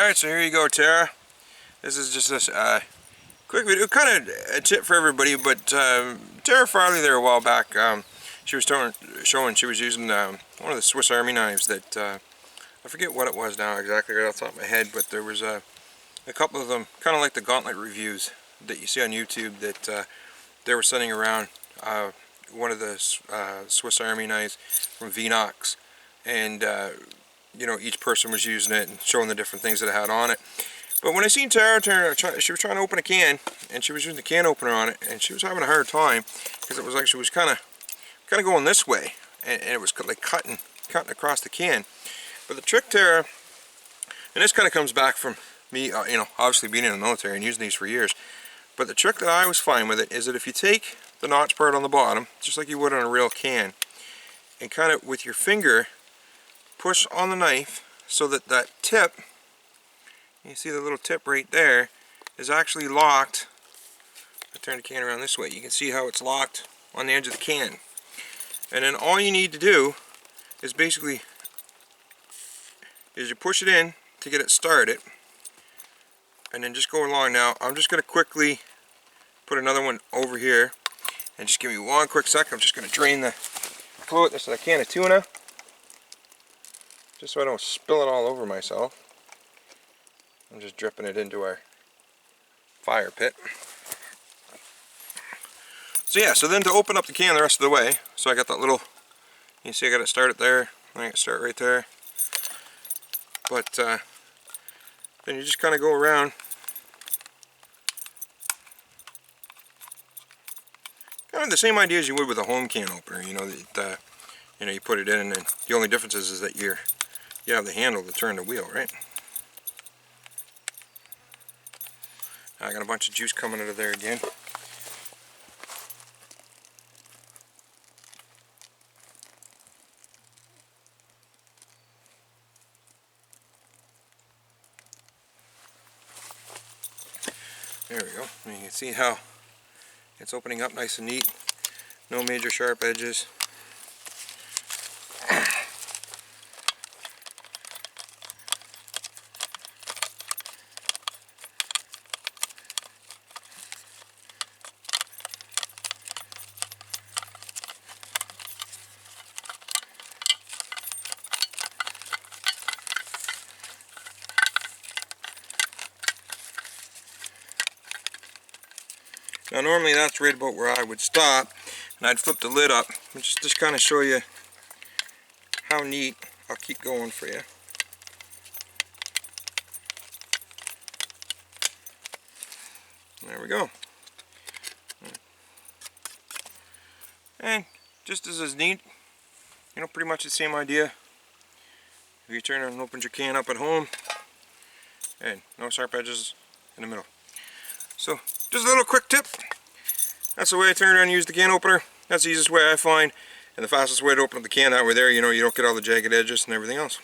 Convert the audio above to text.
Alright, so here you go, Tara. This is just a quick video, kind of a tip for everybody, but Tera Farley there a while back, she was showing she was using one of the Swiss Army knives that, I forget what it was now exactly right off the top of my head, but there was a couple of them, kind of like the gauntlet reviews that you see on YouTube, that they were sending around one of the Swiss Army knives from Vinox, and you know, each person was using it and showing the different things that it had on it. But when I seen Tara, she was trying to open a can, and she was using the can opener on it, and she was having a hard time because it was like she was kind of going this way, and it was like cutting across the can. But the trick, Tara, and this kind of comes back from me, you know, obviously being in the military and using these for years. But the trick that I always find with it is that if you take the notch part on the bottom, just like you would on a real can, and kind of with your finger push on the knife so that that tip, you see the little tip right there, is actually locked. I turn the can around this way, you can see how it's locked on the edge of the can. And then all you need to do is basically you push it in to get it started, and then just go along. Now I'm just going to quickly put another one over here, and just give me one quick second. I'm just going to drain the fluid. This is a can of tuna, just so I don't spill it all over myself. I'm just dripping it into our fire pit. So yeah, so then to open up the can the rest of the way, so I got that little, you see I got it started there, I got it start right there. But then you just kind of go around, kind of the same idea as you would with a home can opener. You know that you know, you put it in, and then the only difference is that you have the handle to turn the wheel, right? I got a bunch of juice coming out of there again. There we go. And you can see how it's opening up nice and neat. No major sharp edges. Now normally that's right about where I would stop, and I'd flip the lid up and just kind of show you how neat. I'll keep going for you. There we go. And just as neat, you know, pretty much the same idea. If you turn and open your can up at home, and no sharp edges in the middle. So just a little quick tip. That's the way I turn around and use the can opener. That's the easiest way I find, and the fastest way to open up the can. That way there, you know, you don't get all the jagged edges and everything else.